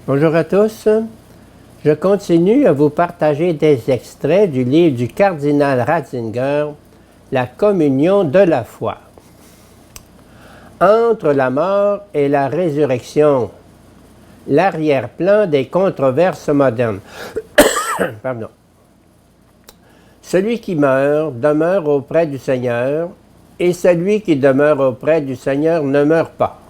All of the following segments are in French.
Bonjour à tous. Je continue à vous partager des extraits du livre du cardinal Ratzinger, La communion de la foi. Entre la mort et la résurrection, l'arrière-plan des controverses modernes. Pardon. Celui qui meurt demeure auprès du Seigneur, et celui qui demeure auprès du Seigneur ne meurt pas.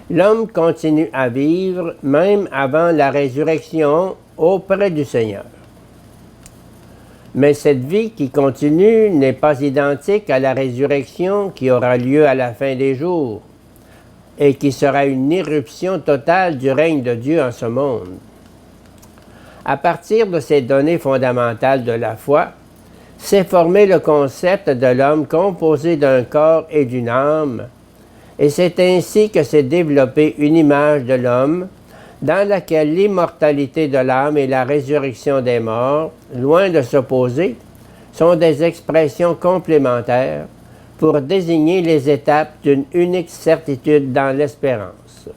L'homme continue à vivre même avant la résurrection auprès du Seigneur. Mais cette vie qui continue n'est pas identique à la résurrection qui aura lieu à la fin des jours et qui sera une irruption totale du règne de Dieu en ce monde. À partir de ces données fondamentales de la foi, s'est formé le concept de l'homme composé d'un corps et d'une âme, et c'est ainsi que s'est développée une image de l'homme dans laquelle l'immortalité de l'âme et la résurrection des morts, loin de s'opposer, sont des expressions complémentaires pour désigner les étapes d'une unique certitude dans l'espérance.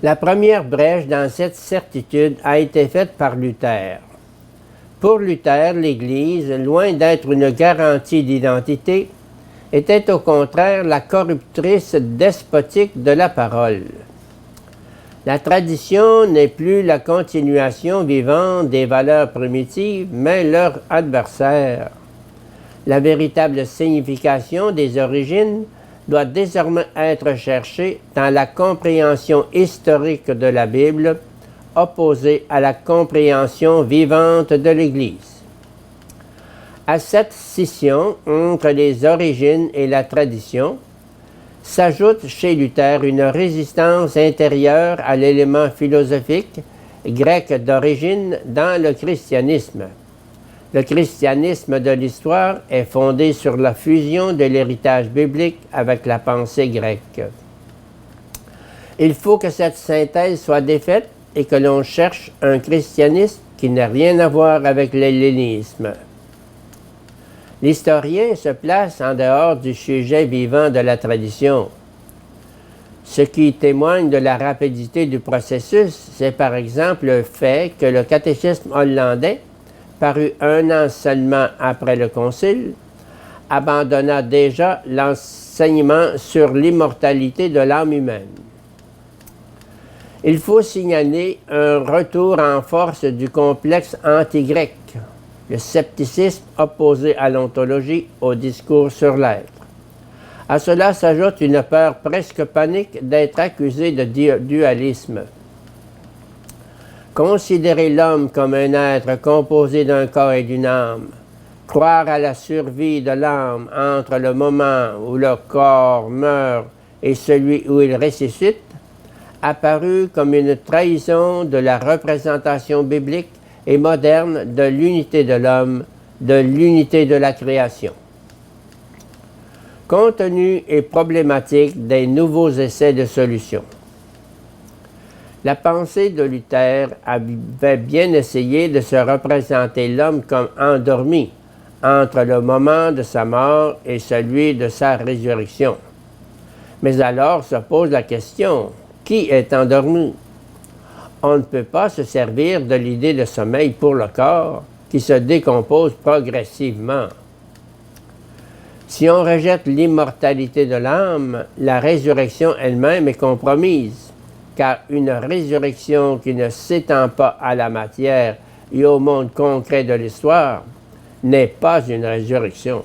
La première brèche dans cette certitude a été faite par Luther. Pour Luther, l'Église, loin d'être une garantie d'identité, était au contraire la corruptrice despotique de la parole. La tradition n'est plus la continuation vivante des valeurs primitives, mais leur adversaire. La véritable signification des origines doit désormais être cherchée dans la compréhension historique de la Bible, opposée à la compréhension vivante de l'Église. À cette scission entre les origines et la tradition, s'ajoute chez Luther une résistance intérieure à l'élément philosophique grec d'origine dans le christianisme. Le christianisme de l'histoire est fondé sur la fusion de l'héritage biblique avec la pensée grecque. Il faut que cette synthèse soit défaite et que l'on cherche un christianisme qui n'a rien à voir avec l'hellénisme. L'historien se place en dehors du sujet vivant de la tradition. Ce qui témoigne de la rapidité du processus, c'est par exemple le fait que le catéchisme hollandais, paru 1 an seulement après le Concile, abandonna déjà l'enseignement sur l'immortalité de l'âme humaine. Il faut signaler un retour en force du complexe anti-grec, le scepticisme opposé à l'ontologie, au discours sur l'être. À cela s'ajoute une peur presque panique d'être accusé de dualisme. Considérer l'homme comme un être composé d'un corps et d'une âme, croire à la survie de l'âme entre le moment où le corps meurt et celui où il ressuscite, apparut comme une trahison de la représentation biblique et moderne de l'unité de l'homme, de l'unité de la création. Contenu et problématique des nouveaux essais de solution. La pensée de Luther avait bien essayé de se représenter l'homme comme endormi entre le moment de sa mort et celui de sa résurrection. Mais alors se pose la question, qui est endormi? On ne peut pas se servir de l'idée de sommeil pour le corps qui se décompose progressivement. Si on rejette l'immortalité de l'âme, la résurrection elle-même est compromise, car une résurrection qui ne s'étend pas à la matière et au monde concret de l'histoire n'est pas une résurrection.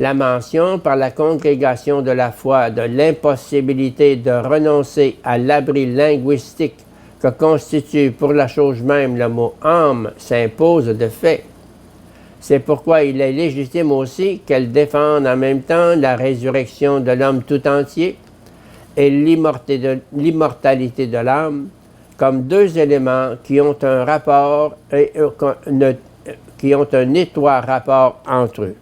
La mention par la congrégation de la foi de l'impossibilité de renoncer à l'abri linguistique que constitue pour la chose même le mot « âme » s'impose de fait. C'est pourquoi il est légitime aussi qu'elle défende en même temps la résurrection de l'homme tout entier et l'immortalité de l'âme comme deux éléments qui ont un rapport et qui ont un étroit rapport entre eux.